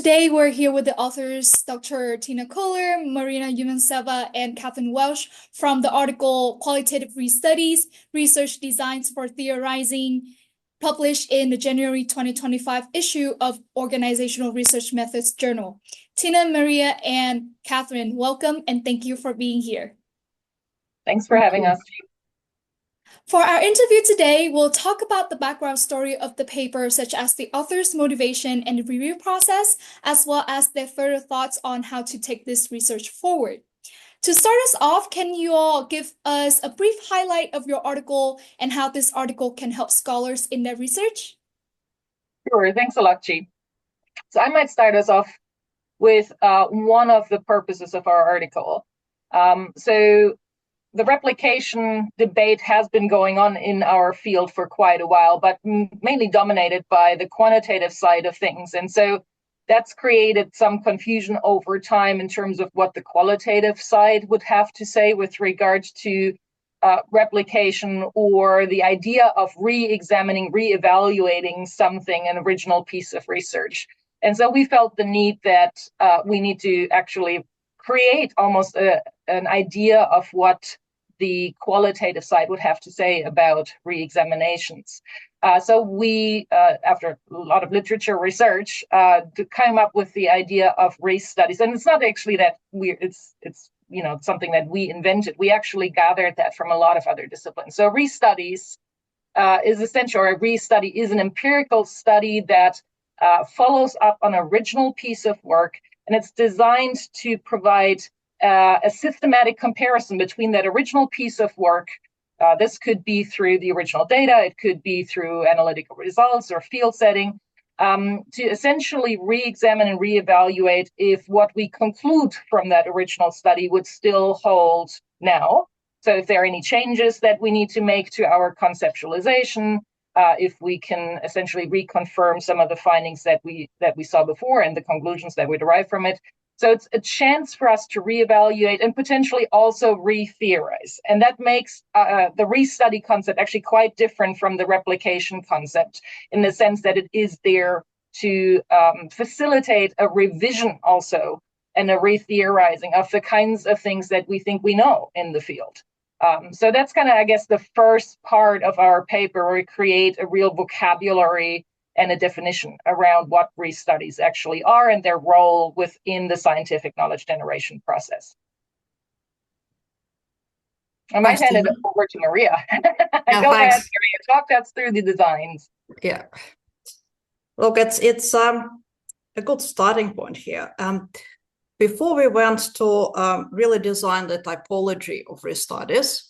today we're here with the authors Dr. Tine Köhler, Rumyantseva, and Catherine Welch from the article Qualitative Restudies, Research Designs for Theorizing, published in the January 2025 issue of Organizational Research Methods Journal. Tina, Maria, and Catherine, welcome and thank you for being here. Thanks for having us. For our interview today, we'll talk about the background story of the paper, such as the author's motivation and review process, as well as their further thoughts on how to take this research forward. To start us off, can you all give us a brief highlight of your article and how this article can help scholars in their research? Sure, thanks a lot, Chi. So I might start us off with one of the purposes of our article. The replication debate has been going on in our field for quite a while, but mainly dominated by the quantitative side of things. And so that's created some confusion over time in terms of what the qualitative side would have to say with regards to replication or the idea of re-examining, re-evaluating something, an original piece of research. And so we felt the need that we need to actually create almost an idea of what the qualitative side would have to say about re-examinations. So we, after a lot of literature research, came up with the idea of restudies. And it's not actually that it's something that we invented. We actually gathered that from a lot of other disciplines. So restudies is essential, or a restudy is an empirical study that follows up on an original piece of work, and it's designed to provide a systematic comparison between that original piece of work. This could be through the original data, it could be through analytical results or field setting, to essentially re-examine and re-evaluate if what we conclude from that original study would still hold now. So if there are any changes that we need to make to our conceptualization, if we can essentially reconfirm some of the findings that we saw before and the conclusions that we derive from it. So it's a chance for us to reevaluate and potentially also re-theorize. And that makes the restudy concept actually quite different from the replication concept in the sense that it is there to facilitate a revision also and a re-theorizing of the kinds of things that we think we know in the field. So that's kind of, I guess, the first part of our paper, where we create a real vocabulary and a definition around what restudies actually are and their role within the scientific knowledge generation process. I might hand it over to Maria. Go ahead, Maria, talk us through the designs. Yeah. Look, it's a good starting point here. Before we went to really design the typology of restudies,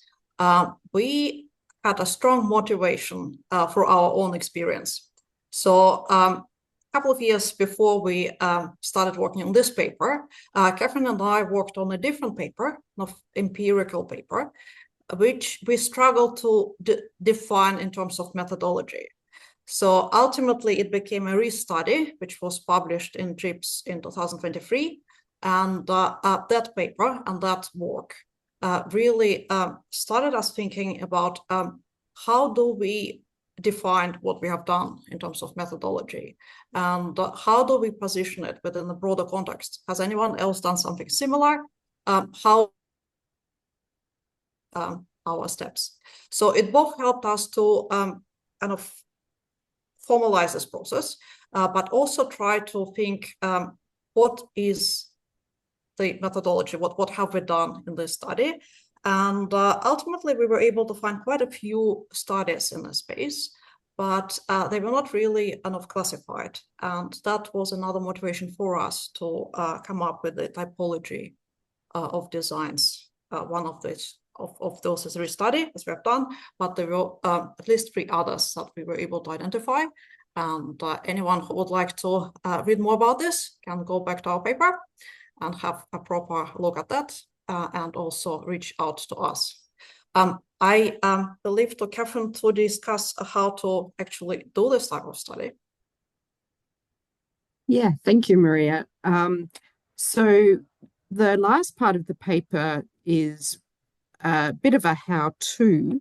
we had a strong motivation for our own experience. So a couple of years before we started working on this paper, Catherine and I worked on a different paper, an empirical paper, which we struggled to define in terms of methodology. So ultimately, it became a restudy, which was published in JIPS in 2023. And that paper and that work really started us thinking about how do we define what we have done in terms of methodology, and how do we position it within a broader context? Has anyone else done something similar? How our steps? So it both helped us to kind of formalize this process, but also try to think what is the methodology, what have we done in this study? And ultimately, we were able to find quite a few studies in this space, but they were not really enough classified. And that was another motivation for us to come up with the typology of designs. One of those is a restudy, as we have done, but there were at least 3 others that we were able to identify. And anyone who would like to read more about this can go back to our paper and have a proper look at that. And also reach out to us. I believe to Catherine to discuss how to actually do this type of study. Yeah, thank you, Maria. So the last part of the paper is a bit of a how-to.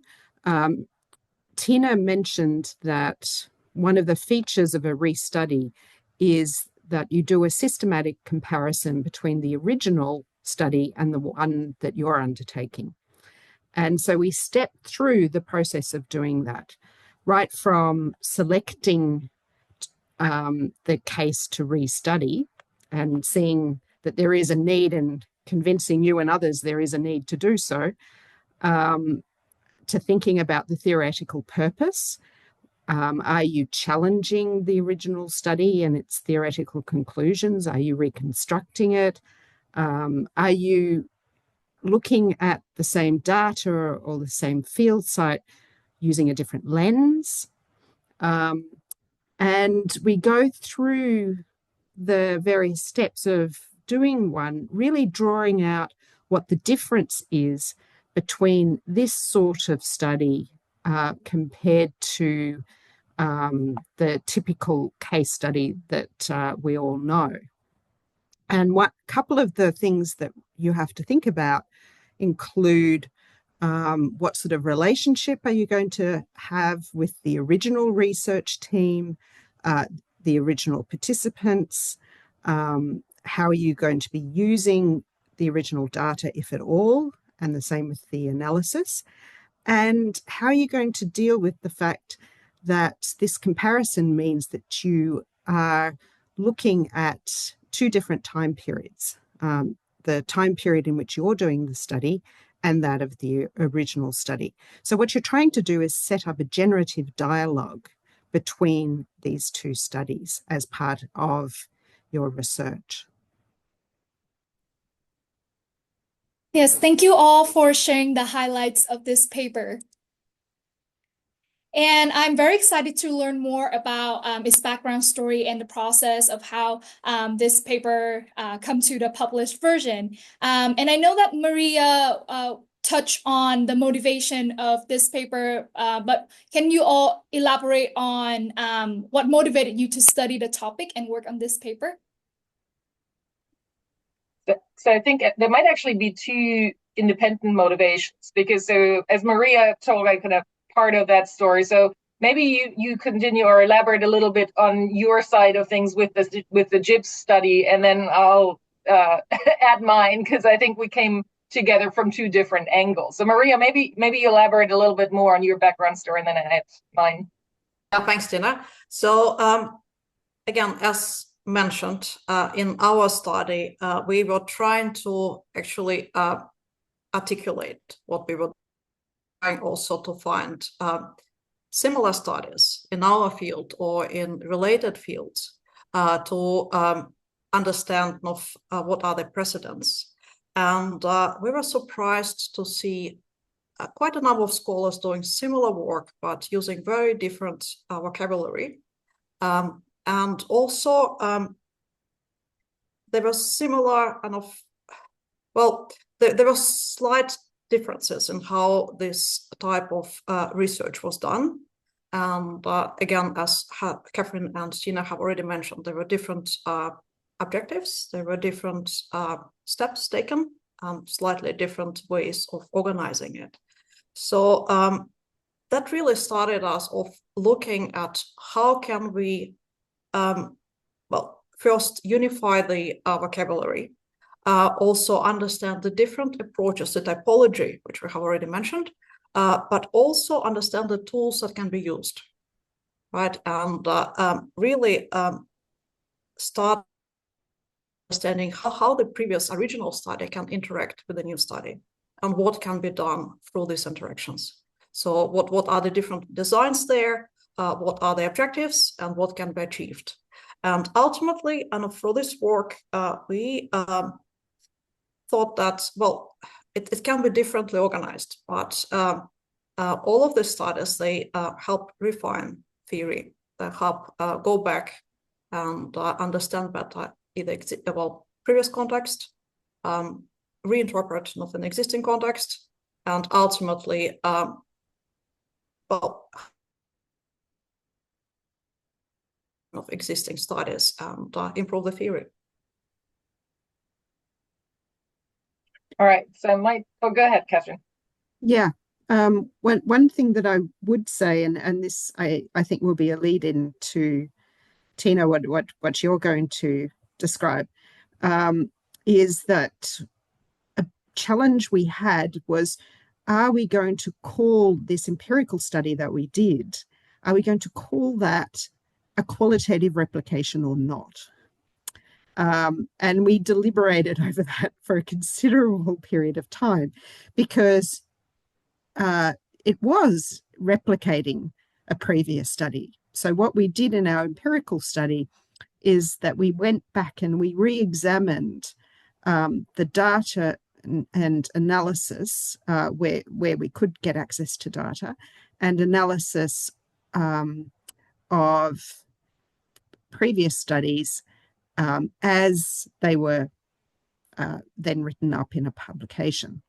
Tina mentioned that one of the features of a restudy is that you do a systematic comparison between the original study and the one that you're undertaking. And so we step through the process of doing that, right from selecting the case to restudy and seeing that there is a need and convincing you and others there is a need to do so, to thinking about the theoretical purpose. Are you challenging the original study and its theoretical conclusions? Are you reconstructing it? Are you looking at the same data or the same field site using a different lens? And we go through the various steps of doing one, really drawing out what the difference is between this sort of study compared to the typical case study that we all know. And what couple of the things that you have to think about include what sort of relationship are you going to have with the original research team, the original participants, how are you going to be using the original data, if at all, and the same with the analysis, and how are you going to deal with the fact that this comparison means that you are looking at two different time periods, the time period in which you're doing the study and that of the original study. So what you're trying to do is set up a generative dialogue between these two studies as part of your research. Yes, thank you all for sharing the highlights of this paper. And I'm very excited to learn more about its background story and the process of how this paper come to the published version. And I know that Maria touched on the motivation of this paper, but can you all elaborate on what motivated you to study the topic and work on this paper? So I think there might actually be two independent motivations, because so as Maria told, I kind of part of that story. So maybe you continue or elaborate a little bit on your side of things with the GIBS study, and then I'll add mine, because I think we came together from two different angles. So Maria, maybe elaborate a little bit more on your background story, and then I add mine. Yeah, thanks, Tine. So again, as mentioned, in our study, we were trying to actually articulate what we were trying also to find similar studies in our field or in related fields to understand what are the precedents. And we were surprised to see quite a number of scholars doing similar work, but using very different vocabulary. And also, there were similar there were slight differences in how this type of research was done. And again, as Catherine and Tine have already mentioned, there were different objectives, there were different steps taken, slightly different ways of organizing it. So that really started us off looking at how can we first unify the vocabulary, also understand the different approaches to typology, which we have already mentioned, but also understand the tools that can be used, right? And really start understanding how the previous original study can interact with the new study and what can be done through these interactions. So what are the different designs there? What are the objectives and what can be achieved? And ultimately, and through this work, we thought that, well, it can be differently organized, but all of the studies, they help refine theory, they help go back and understand better either previous context, reinterpret not an existing context, and ultimately, of existing studies and improve the theory. All right, so go ahead, Catherine. Yeah, one thing that I would say, and this I think will be a lead in to Tina, what you're going to describe, is that a challenge we had was, are we going to call this empirical study that we did, are we going to call that a qualitative replication or not? And we deliberated over that for a considerable period of time, because it was replicating a previous study. So what we did in our empirical study is that we went back and we re-examined the data and analysis where we could get access to data, and analysis of previous studies as they were then written up in a publication.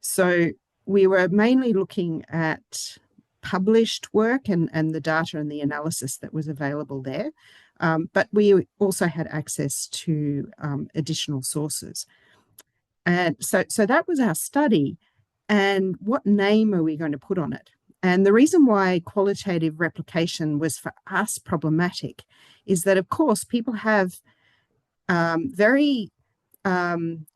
So we were mainly looking at published work and the data and the analysis that was available there. But we also had access to additional sources. And so that was our study. And what name are we going to put on it? And the reason why qualitative replication was for us problematic is that, of course, people have very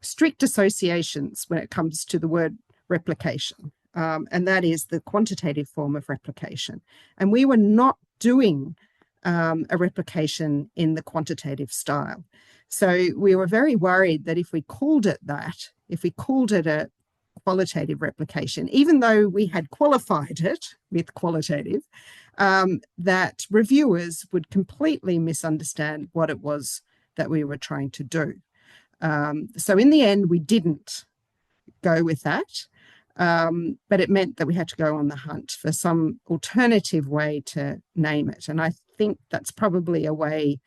strict associations when it comes to the word replication. And that is the quantitative form of replication. And we were not doing a replication in the quantitative style. So we were very worried that if we called it that, if we called it a qualitative replication, even though we had qualified it with qualitative, that reviewers would completely misunderstand what it was that we were trying to do. So in the end, we didn't go with that, but it meant that we had to go on the hunt for some alternative way to name it. And I think that's probably a way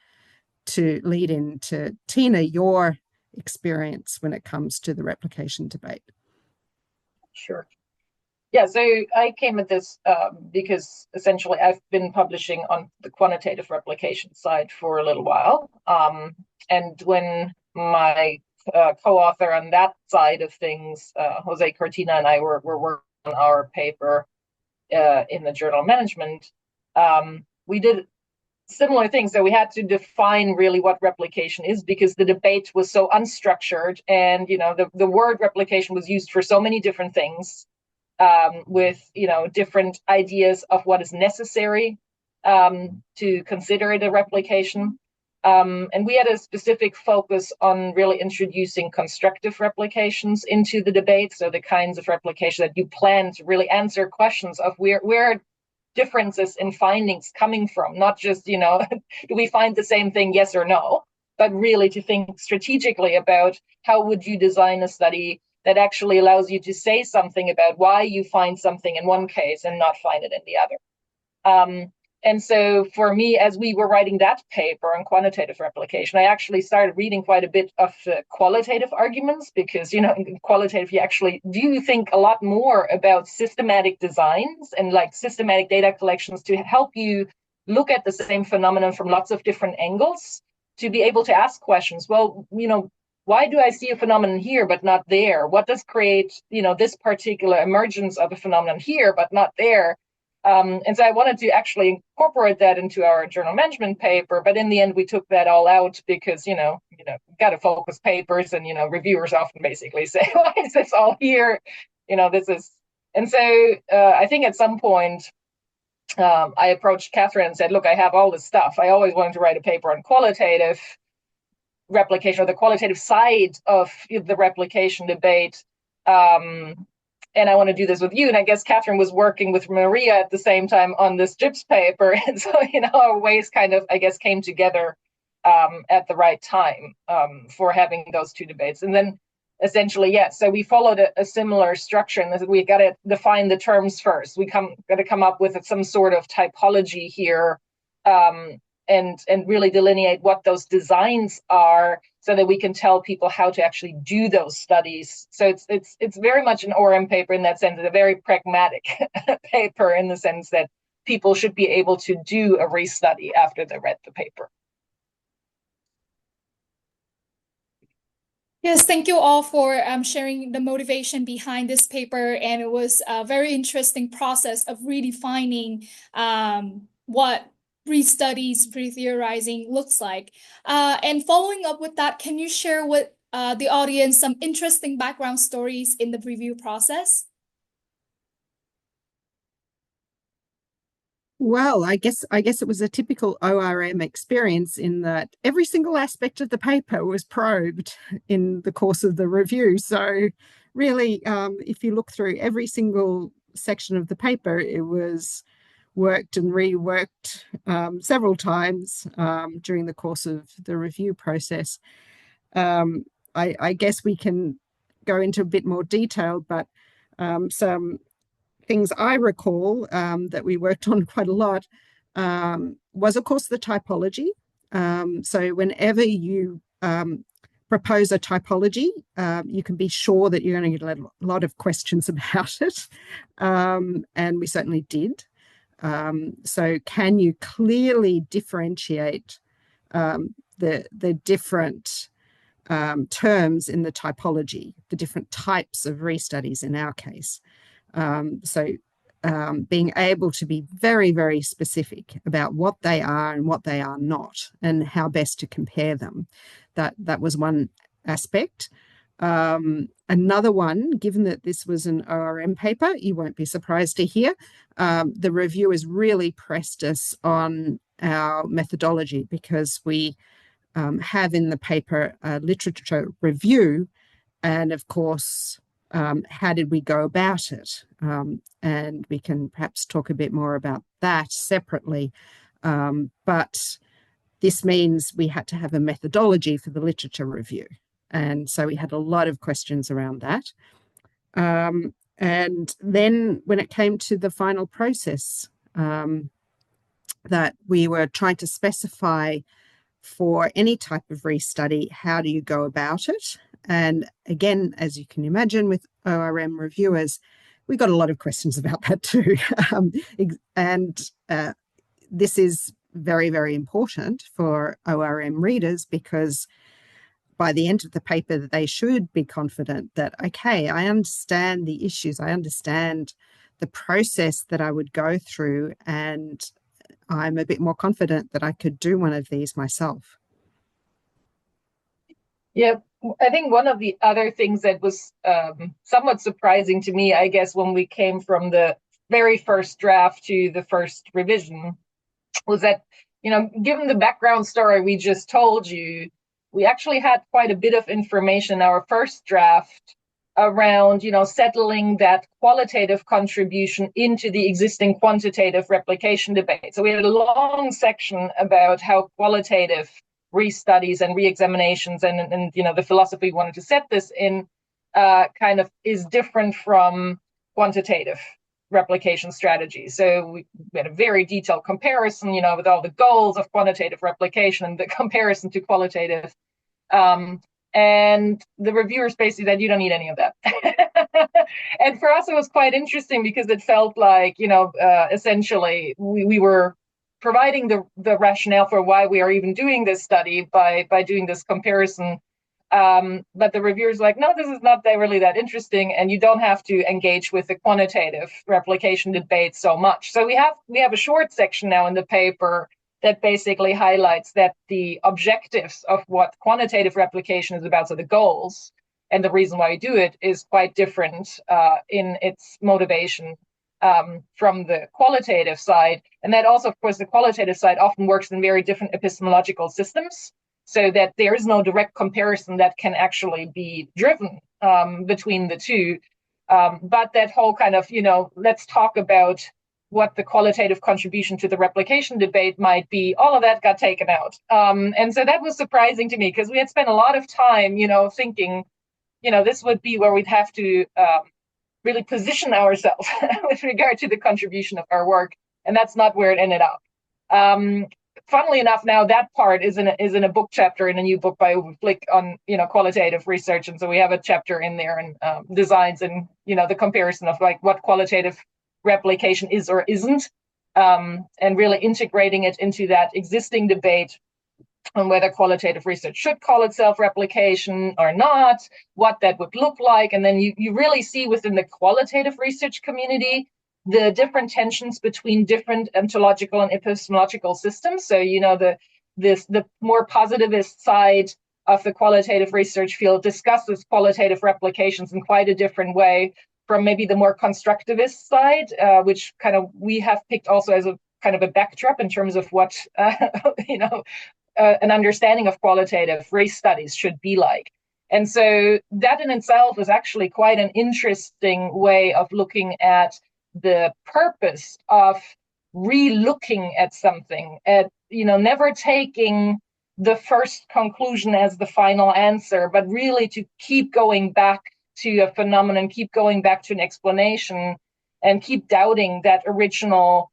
to lead into, Tina, your experience when it comes to the replication debate. Sure. Yeah, so I came at this because essentially I've been publishing on the quantitative replication side for a little while. And when my co-author on that side of things, Jose Cortina, and I were working on our paper in the journal Management, we did similar things. So we had to define really what replication is, because the debate was so unstructured, and the word replication was used for so many different things, with different ideas of what is necessary to consider it a replication. And we had a specific focus on really introducing constructive replications into the debate. So the kinds of replication that you plan to really answer questions of where differences in findings coming from, not just, do we find the same thing, yes or no, but really to think strategically about how would you design a study that actually allows you to say something about why you find something in one case and not find it in the other. And so for me, as we were writing that paper on quantitative replication, I actually started reading quite a bit of qualitative arguments, because, in qualitative, you actually do think a lot more about systematic designs and like systematic data collections to help you look at the same phenomenon from lots of different angles, to be able to ask questions. Well, why do I see a phenomenon here but not there? What does create, this particular emergence of a phenomenon here but not there? And so I wanted to actually incorporate that into our journal Management paper, but in the end we took that all out because got to focus papers, and reviewers often basically say, why is this all here? This is, and so I think at some point I approached Catherine and said, look, I have all this stuff. I always wanted to write a paper on qualitative replication, or the qualitative side of the replication debate. And I want to do this with you. And I guess Catherine was working with Maria at the same time on this JIPS paper. And so, our ways kind of, I guess, came together at the right time for having those two debates. And then essentially, yes, so we followed a similar structure, and we got to define the terms first. We got to come up with some sort of typology here, and really delineate what those designs are, so that we can tell people how to actually do those studies. So it's very much an ORM paper in that sense. It's a very pragmatic paper in the sense that people should be able to do a restudy after they read the paper. Yes, thank you all for sharing the motivation behind this paper. And it was a very interesting process of redefining what restudies, retheorizing looks like. And following up with that, can you share with the audience some interesting background stories in the review process? Well, I guess it was a typical ORM experience in that every single aspect of the paper was probed in the course of the review. So really, if you look through every single section of the paper, it was worked and reworked several times during the course of the review process. I guess we can go into a bit more detail, but some things I recall that we worked on quite a lot was, of course, the typology. So whenever you propose a typology, you can be sure that you're going to get a lot of questions about it. And we certainly did. So can you clearly differentiate the different terms in the typology, the different types of restudies in our case? Being able to be very, very specific about what they are and what they are not, and how best to compare them. That was one aspect. Another one, given that this was an ORM paper, you won't be surprised to hear, the reviewers really pressed us on our methodology, because we have in the paper a literature review, and of course, how did we go about it? And we can perhaps talk a bit more about that separately. But this means we had to have a methodology for the literature review. And so we had a lot of questions around that. And then when it came to the final process, that we were trying to specify for any type of restudy, how do you go about it? And again, as you can imagine, with ORM reviewers, we got a lot of questions about that too. This is very, very important for ORM readers, because by the end of the paper, they should be confident that, okay, I understand the issues, I understand the process that I would go through, and I'm a bit more confident that I could do one of these myself. Yeah, I think one of the other things that was somewhat surprising to me, I guess, when we came from the very first draft to the first revision, was that, given the background story we just told you, we actually had quite a bit of information in our first draft around, settling that qualitative contribution into the existing quantitative replication debate. So we had a long section about how qualitative restudies and reexaminations and the philosophy we wanted to set this in kind of is different from quantitative replication strategies. So we had a very detailed comparison, with all the goals of quantitative replication and the comparison to qualitative. And the reviewers basically said, you don't need any of that. And for us, it was quite interesting, because it felt like, essentially we were providing the rationale for why we are even doing this study by doing this comparison. But the reviewers were like, no, this is not really that interesting, and you don't have to engage with the quantitative replication debate so much. So we have a short section now in the paper that basically highlights that the objectives of what quantitative replication is about, so the goals and the reason why we do it, is quite different in its motivation from the qualitative side. And that also, of course, the qualitative side often works in very different epistemological systems, so that there is no direct comparison that can actually be driven between the two. But that whole kind of, let's talk about what the qualitative contribution to the replication debate might be, all of that got taken out. And so that was surprising to me, because we had spent a lot of time, thinking, this would be where we'd have to really position ourselves with regard to the contribution of our work. And that's not where it ended up. Funnily enough, now that part is in a book chapter in a new book by Uwe Flick on qualitative research, and so we have a chapter in there and designs and the comparison of like what qualitative replication is or isn't, and really integrating it into that existing debate on whether qualitative research should call itself replication or not, what that would look like, and then you really see within the qualitative research community the different tensions between different ontological and epistemological systems. So, the more positivist side of the qualitative research field discusses qualitative replications in quite a different way from maybe the more constructivist side, which kind of we have picked also as a kind of a backdrop in terms of what, an understanding of qualitative race studies should be like. And so that in itself is actually quite an interesting way of looking at the purpose of re-looking at something, at, never taking the first conclusion as the final answer, but really to keep going back to a phenomenon, keep going back to an explanation, and keep doubting that original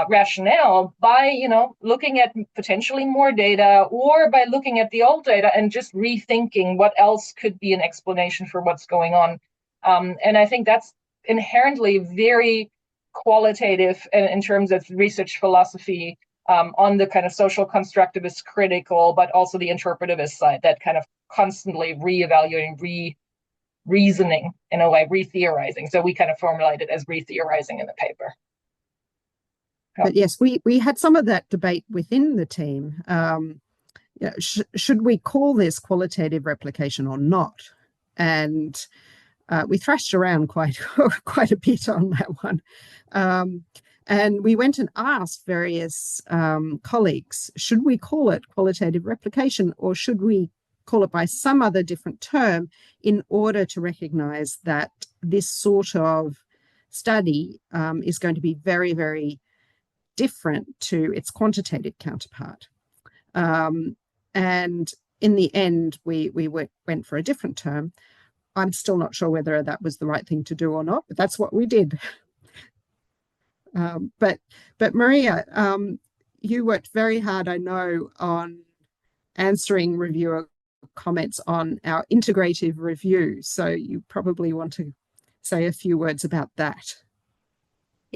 rationale by, looking at potentially more data, or by looking at the old data and just rethinking what else could be an explanation for what's going on. And I think that's inherently very qualitative in terms of research philosophy, on the kind of social constructivist critical, but also the interpretivist side, that kind of constantly reevaluating, reasoning in a way, retheorizing. So we kind of formulate it as retheorizing in the paper. But yes, we had some of that debate within the team. Should we call this qualitative replication or not? And we thrashed around quite a bit on that one. And we went and asked various colleagues, should we call it qualitative replication, or should we call it by some other different term in order to recognize that this sort of study is going to be very, very different to its quantitative counterpart. And in the end, we went for a different term. I'm still not sure whether that was the right thing to do or not, but that's what we did. But Maria, you worked very hard, I know, on answering reviewer comments on our integrative review. So you probably want to say a few words about that.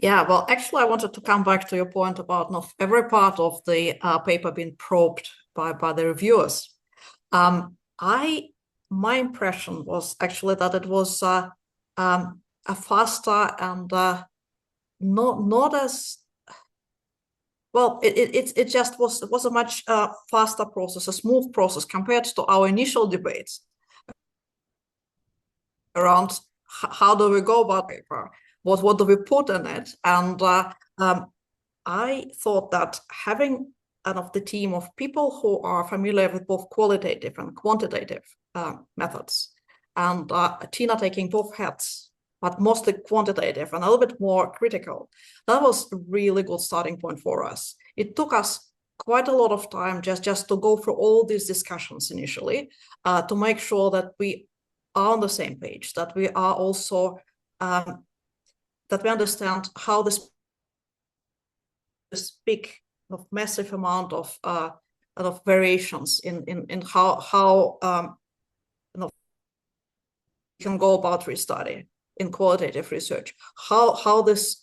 Yeah, well, actually, I wanted to come back to your point about not every part of the paper being probed by the reviewers. My impression was actually that it was a faster and not as well. It just was a much faster process, a smooth process compared to our initial debates around how do we go about paper. What do we put in it? And I thought that having the team of people who are familiar with both qualitative and quantitative methods, and Tine taking both hats, but mostly quantitative and a little bit more critical, that was a really good starting point for us. It took us quite a lot of time just to go through all these discussions initially, to make sure that we are on the same page, that we are also that we understand how this big massive amount of variations in how you can go about restudy in qualitative research, how this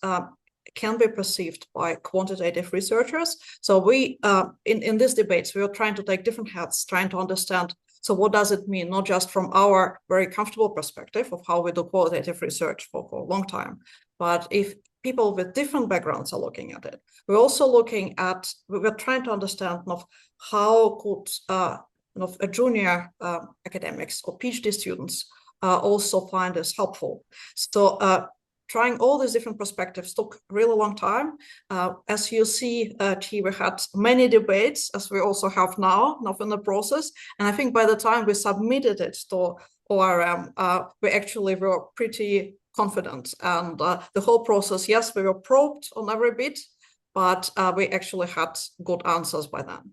can be perceived by quantitative researchers. So we in these debates, we are trying to take different hats, trying to understand, so what does it mean, not just from our very comfortable perspective of how we do qualitative research for a long time, but if people with different backgrounds are looking at it. We're also looking at, we're trying to understand how could a junior academics or PhD students also find this helpful. So trying all these different perspectives took a really long time. As you see, we had many debates, as we also have now in the process. And I think by the time we submitted it to ORM, we actually were pretty confident. And the whole process, yes, we were probed on every bit, but we actually had good answers by then.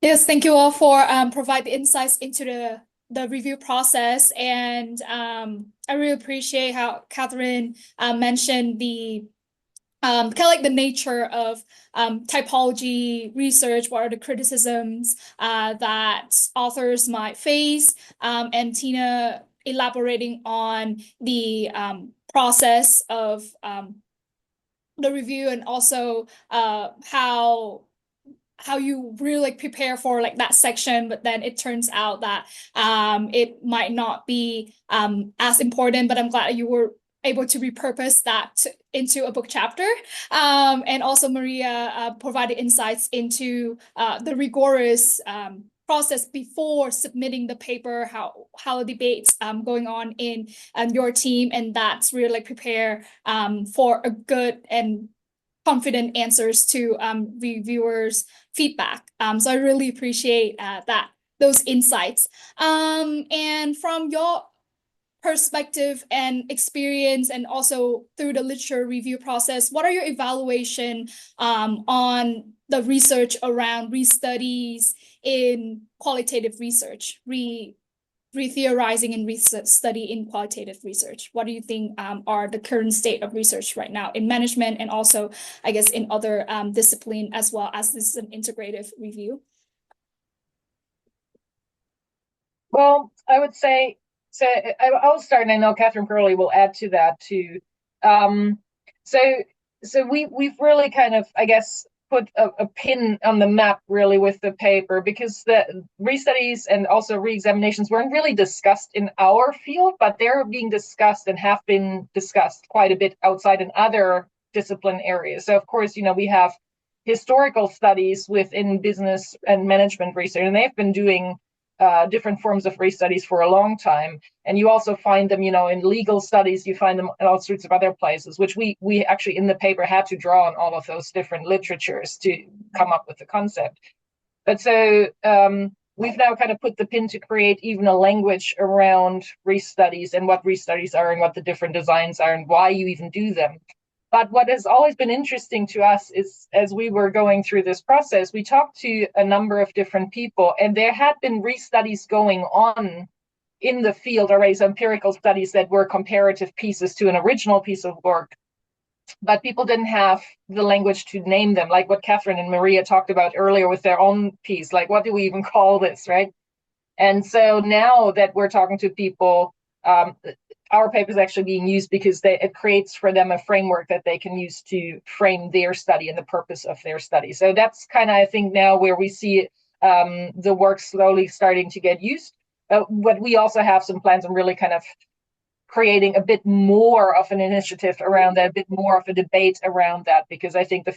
Yes, thank you all for providing insights into the review process. And I really appreciate how Catherine mentioned the kind of like the nature of typology research, what are the criticisms that authors might face, and Tine elaborating on the process of the review, and also how you really like prepare for like that section, but then it turns out that it might not be as important. But I'm glad you were able to repurpose that into a book chapter. And also Maria provided insights into the rigorous process before submitting the paper, how the debates going on in your team, and that's really like prepare for a good and confident answers to reviewers' feedback. So I really appreciate those insights. And from your perspective and experience, and also through the literature review process, what are your evaluation on the research around restudies in qualitative research, retheorizing and restudy in qualitative research? What do you think are the current state of research right now in management, and also, I guess, in other discipline, as well as this is an integrative review? Well, I would say, so I'll start, and I know Catherine Curley will add to that too. Um, so we've really kind of, I guess, put a pin on the map really with the paper, because the restudies and also reexaminations weren't really discussed in our field, but they're being discussed and have been discussed quite a bit outside in other discipline areas. So of course, we have historical studies within business and management research, and they've been doing different forms of restudies for a long time. And you also find them, in legal studies, you find them in all sorts of other places, which we actually in the paper had to draw on all of those different literatures to come up with the concept. But so we've now kind of put the pin to create even a language around restudies and what restudies are and what the different designs are and why you even do them. But what has always been interesting to us is, as we were going through this process, we talked to a number of different people, and there had been restudies going on in the field already, so empirical studies that were comparative pieces to an original piece of work. But people didn't have the language to name them, like what Catherine and Maria talked about earlier with their own piece. Like, what do we even call this, right? And so now that we're talking to people, our paper is actually being used because it creates for them a framework that they can use to frame their study and the purpose of their study. So that's kind of, I think, now where we see the work slowly starting to get used. But we also have some plans on really kind of creating a bit more of an initiative around that, a bit more of a debate around that, because I think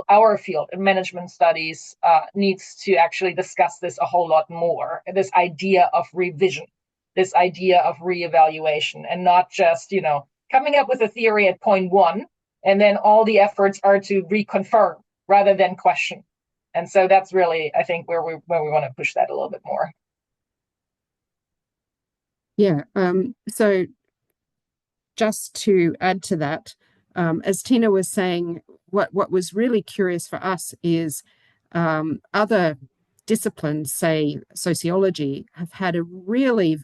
our field in management studies needs to actually discuss this a whole lot more, this idea of revision, this idea of reevaluation, and not just, coming up with a theory at point one, and then all the efforts are to reconfirm rather than question. And so that's really, I think, where we want to push that a little bit more. Yeah. So just to add to that, as Tina was saying, what was really curious for us is other disciplines, say sociology, have had a really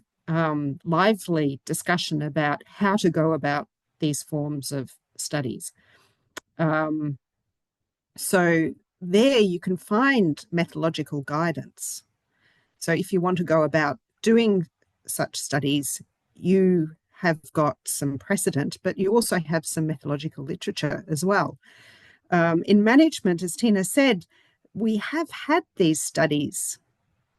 lively discussion about how to go about these forms of studies. So there you can find methodological guidance. So if you want to go about doing such studies, you have got some precedent, but you also have some methodological literature as well. In management, as Tina said, we have had these studies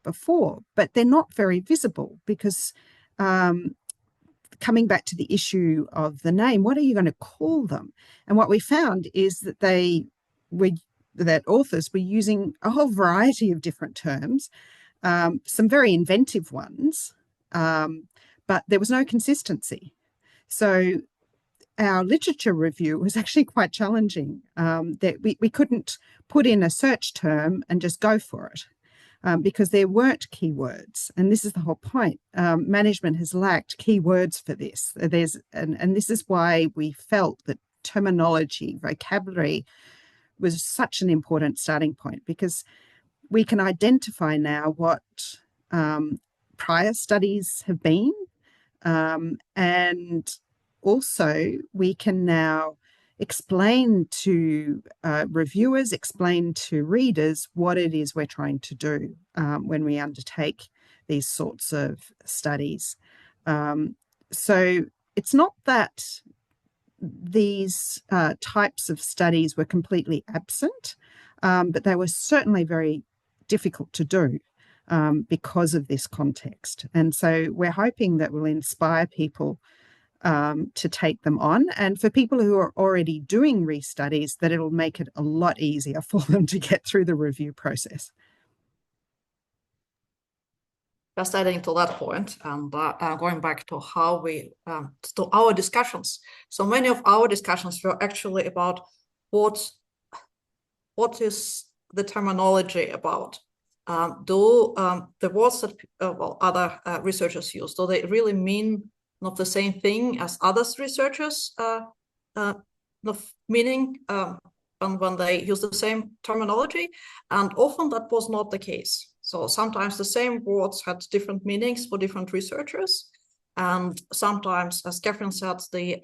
before, but they're not very visible because coming back to the issue of the name, what are you going to call them? And what we found is that that authors were using a whole variety of different terms, some very inventive ones, but there was no consistency. So our literature review was actually quite challenging, that we couldn't put in a search term and just go for it. Because there weren't keywords, and this is the whole point. Management has lacked keywords for this. And this is why we felt that terminology, vocabulary, was such an important starting point, because we can identify now what prior studies have been, and also we can now explain to reviewers, explain to readers what it is we're trying to do when we undertake these sorts of studies. So it's not that these types of studies were completely absent. but they were certainly very difficult to do because of this context. And so we're hoping that will inspire people to take them on. And for people who are already doing restudies, that it'll make it a lot easier for them to get through the review process. Just adding to that point and going back to how we, to our discussions. So many of our discussions were actually about what is the terminology about? Do the words that other researchers use, do they really mean not the same thing as others researchers meaning when they use the same terminology? And often that was not the case. So sometimes the same words had different meanings for different researchers. And sometimes, as Catherine said, the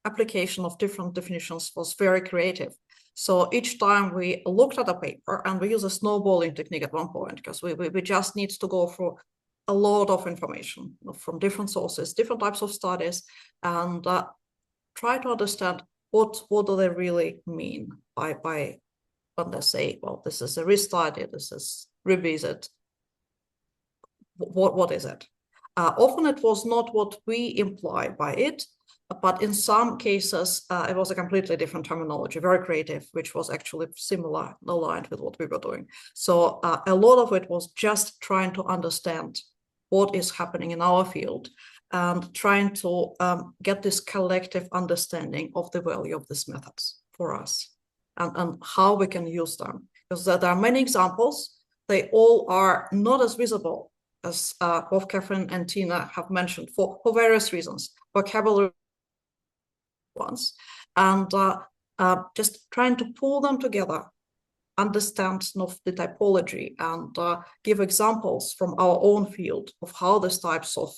application of different definitions was very creative. So each time we looked at a paper, and we use a snowballing technique at one point, because we just need to go through a lot of information from different sources, different types of studies, and try to understand what do they really mean by when they say, well, this is a restudy, this is revisit. What is it? Often it was not what we imply by it, but in some cases, it was a completely different terminology, very creative, which was actually similar, aligned with what we were doing. So a lot of it was just trying to understand what is happening in our field and trying to get this collective understanding of the value of these methods for us and how we can use them. Because there are many examples. They all are not as visible as both Catherine and Tine have mentioned for various reasons, vocabulary ones, and just trying to pull them together, understand the typology, and give examples from our own field of how these types of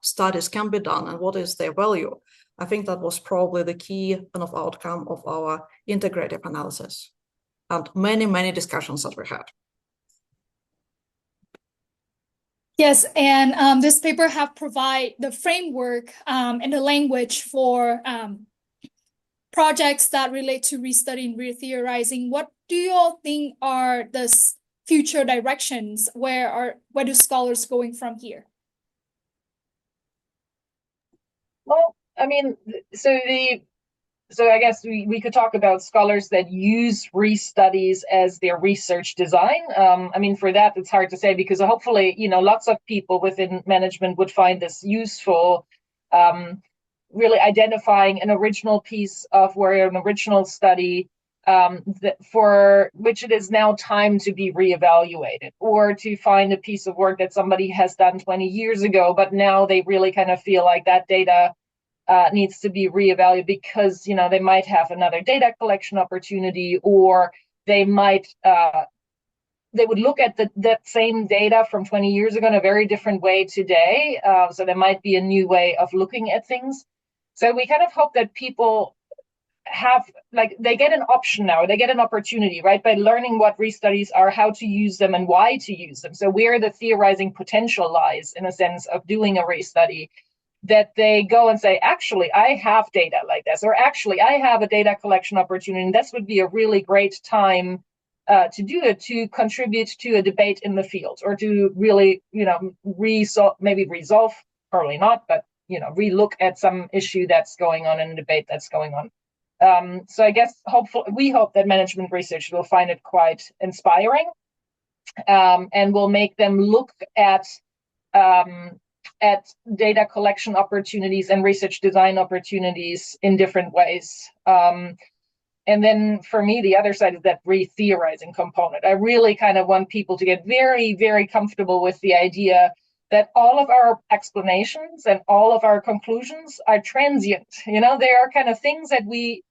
studies can be done and what is their value. I think that was probably the key kind of outcome of our integrative analysis and many discussions that we had. Yes, and this paper have provide the framework and the language for projects that relate to restudying, retheorizing. What do you all think are the future directions? Where do scholars going from here? Well, I mean, so I guess we could talk about scholars that use restudies as their research design. I mean, for that, it's hard to say because hopefully, lots of people within management would find this useful, really identifying an original piece of where an original study for which it is now time to be reevaluated, or to find a piece of work that somebody has done 20 years ago, but now they really kind of feel like that data needs to be reevaluated because they might have another data collection opportunity, or they might they would look at that same data from 20 years ago in a very different way today. So there might be a new way of looking at things. So we kind of hope that people have, they get an option now, they get an opportunity, right, by learning what restudies are, how to use them, and why to use them. So where the theorizing potential lies, in a sense, of doing a restudy, that they go and say, actually, I have data like this, or actually, I have a data collection opportunity, and this would be a really great time to do it, to contribute to a debate in the field, or to really, resolve, probably not, but, relook at some issue that's going on in a debate that's going on. So I guess we hope that management research will find it quite inspiring, and will make them look at data collection opportunities and research design opportunities in different ways. And then for me, the other side is that retheorizing component. I really kind of want people to get very, very comfortable with the idea that all of our explanations and all of our conclusions are transient. They are kind of things that we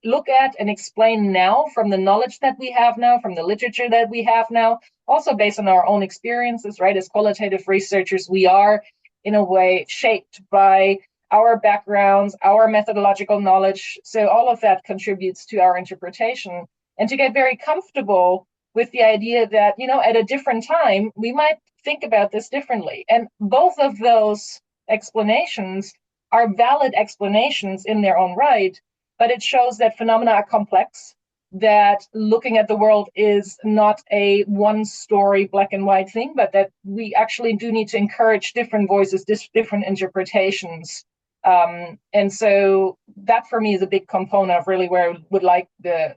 look at and explain now from the knowledge that we have now, from the literature that we have now, also based on our own experiences, right? As qualitative researchers, we are in a way shaped by our backgrounds, our methodological knowledge. So all of that contributes to our interpretation. And to get very comfortable with the idea that, at a different time, we might think about this differently. And both of those explanations are valid explanations in their own right, but it shows that phenomena are complex, that looking at the world is not a one-story black and white thing, but that we actually do need to encourage different voices, different interpretations. And so that for me is a big component of really where I would like the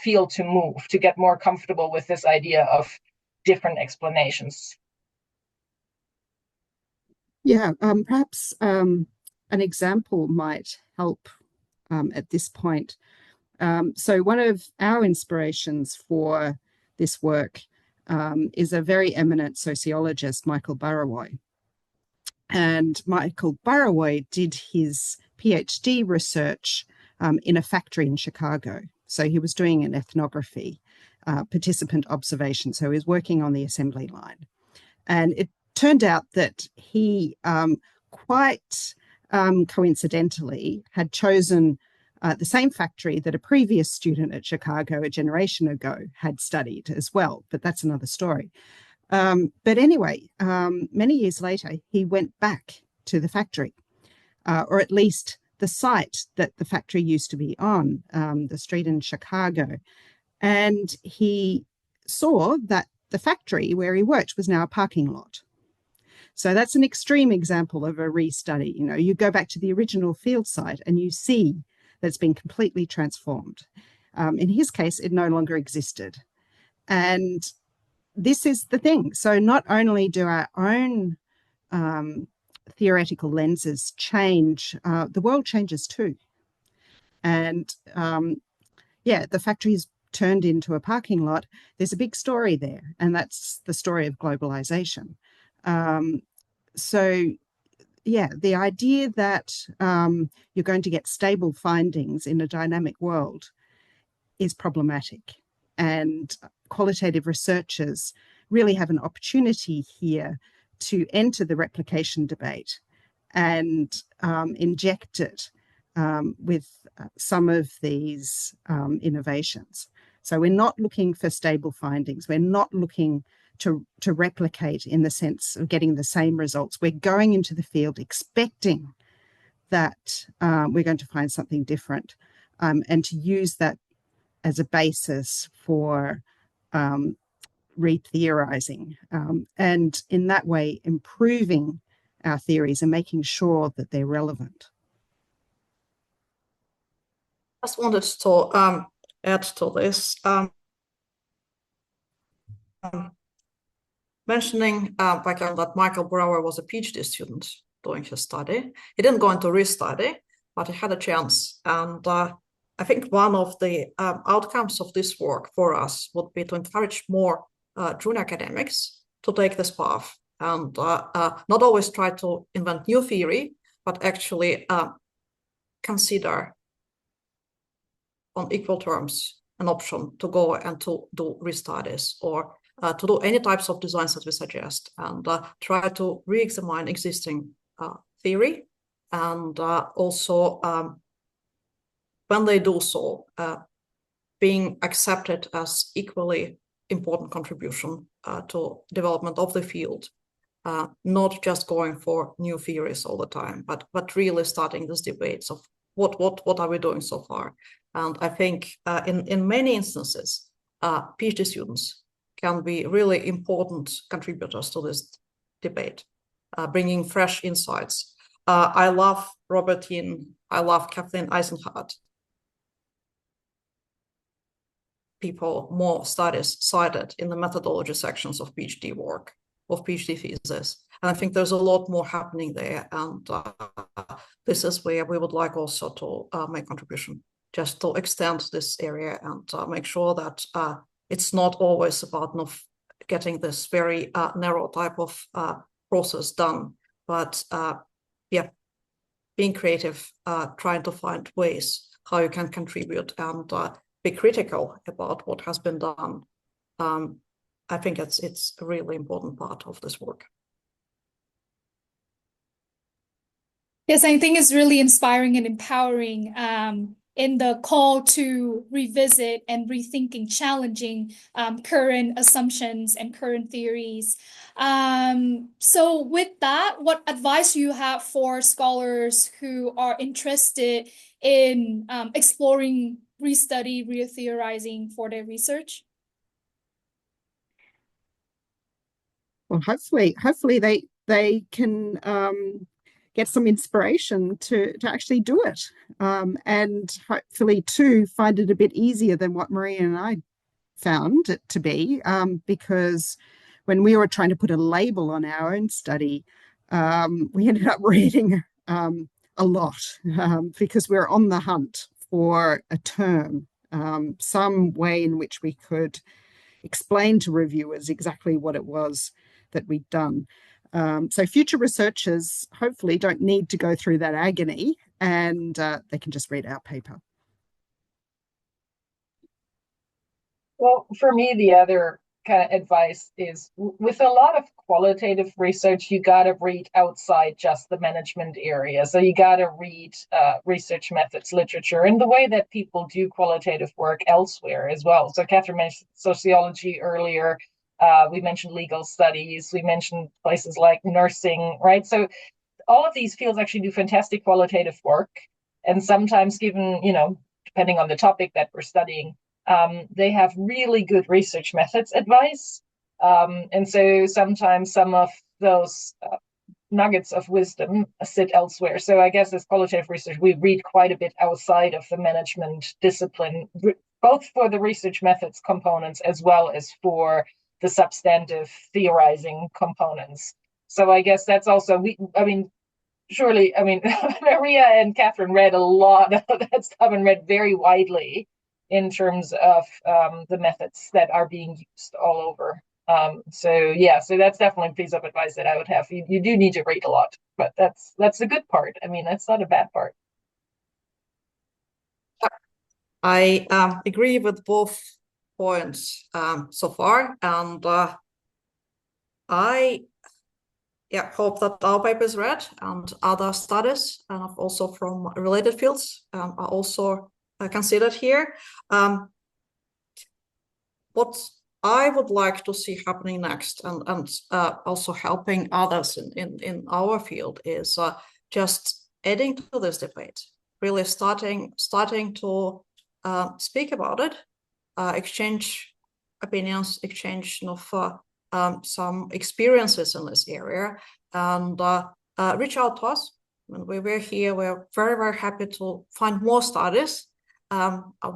field to move, to get more comfortable with this idea of different explanations. Yeah, perhaps an example might help at this point. So one of our inspirations for this work is a very eminent sociologist, Michael Burawoy. And Michael Burawoy did his PhD research in a factory in Chicago. So he was doing an ethnography, participant observation. So he was working on the assembly line. And it turned out that he quite coincidentally had chosen the same factory that a previous student at Chicago a generation ago had studied as well. But that's another story. But anyway, many years later, he went back to the factory, or at least the site that the factory used to be on, the street in Chicago. And he saw that the factory where he worked was now a parking lot. So that's an extreme example of a restudy. You know, you go back to the original field site and you see that it's been completely transformed. In his case, it no longer existed. And this is the thing. So not only do our own theoretical lenses change, the world changes too. And the factory's turned into a parking lot. There's a big story there, and that's the story of globalization. The idea that you're going to get stable findings in a dynamic world is problematic. And qualitative researchers really have an opportunity here to enter the replication debate and inject it with some of these innovations. So we're not looking for stable findings. We're not looking to replicate in the sense of getting the same results. We're going into the field expecting that we're going to find something different, and to use that as a basis for retheorizing, and in that way improving our theories and making sure that they're relevant. I just wanted to add to this, mentioning that Michael Brower was a PhD student doing his study. He didn't go into restudy, but he had a chance. And I think one of the outcomes of this work for us would be to encourage more junior academics to take this path and not always try to invent new theory, but actually consider on equal terms an option to go and to do restudies or to do any types of designs that we suggest, and try to re-examine existing theory, and also when they do so, being accepted as equally important contribution to development of the field, not just going for new theories all the time, but really starting these debates of what are we doing so far. And I think in many instances, PhD students can be really important contributors to this debate, bringing fresh insights. I love Robert Tine, I love Kathleen Eisenhardt. People, more studies cited in the methodology sections of PhD work, of PhD thesis. And I think there's a lot more happening there. And this is where we would like also to make contribution, just to extend this area and make sure that it's not always about getting this very narrow type of process done, but being creative, trying to find ways how you can contribute and be critical about what has been done. I think it's a really important part of this work. Yes, I think it's really inspiring and empowering in the call to revisit and rethinking, challenging current assumptions and current theories. So with that, what advice do you have for scholars who are interested in exploring restudy, retheorizing for their research? Well, hopefully they can get some inspiration to actually do it, and hopefully too find it a bit easier than what Maria and I found it to be, because when we were trying to put a label on our own study, we ended up reading a lot, because we were on the hunt for a term, some way in which we could explain to reviewers exactly what it was that we'd done. So future researchers hopefully don't need to go through that agony, and they can just read our paper. Well, for me, the other kind of advice is with a lot of qualitative research, you got to read outside just the management area. So you got to read research methods, literature, and the way that people do qualitative work elsewhere as well. So Catherine mentioned sociology earlier. We mentioned legal studies. We mentioned places like nursing, right? So all of these fields actually do fantastic qualitative work. And sometimes given, depending on the topic that we're studying, they have really good research methods advice. And so sometimes some of those nuggets of wisdom sit elsewhere. So I guess as qualitative research, we read quite a bit outside of the management discipline, both for the research methods components as well as for the substantive theorizing components. So I guess that's also, surely, Maria and Catherine read a lot of that stuff and read very widely in terms of the methods that are being used all over. So that's definitely a piece of advice that I would have. You do need to read a lot, but that's the good part. That's not a bad part. I agree with both points so far, and I hope that our paper is read and other studies, and also from related fields, are also considered here. What I would like to see happening next, and also helping others in our field, is just adding to this debate, really starting to speak about it, exchange opinions, exchange of some experiences in this area, and reach out to us. When we're here, we're very, very happy to find more studies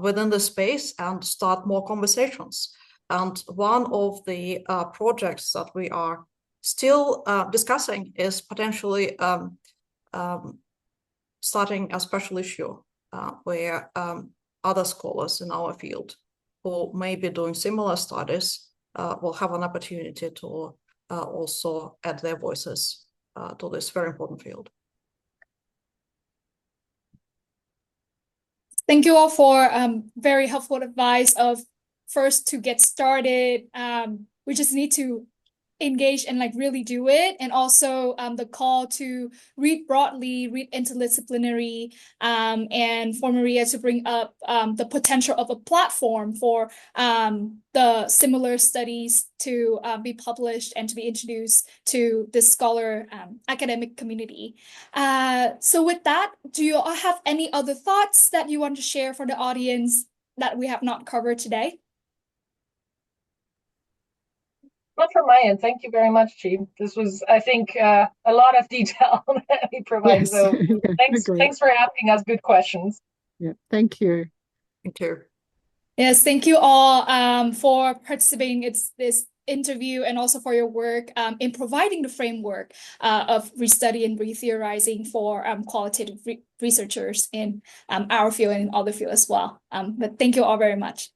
within the space and start more conversations. And one of the projects that we are still discussing is potentially starting a special issue where other scholars in our field who may be doing similar studies will have an opportunity to also add their voices to this very important field. Thank you all for very helpful advice of first to get started. We just need to engage and really do it, and also the call to read broadly, read interdisciplinary, and for Maria to bring up the potential of a platform for the similar studies to be published and to be introduced to the scholar academic community. So with that, do you all have any other thoughts that you want to share for the audience that we have not covered today? Not from my end. Thank you very much, Chi. This was, I think, a lot of detail that we provide. Yes. So thanks for asking us good questions. Yeah, thank you. Thank you. Yes, thank you all for participating in this interview, and also for your work in providing the framework of restudy and retheorizing for qualitative researchers in our field and in other fields as well. But thank you all very much.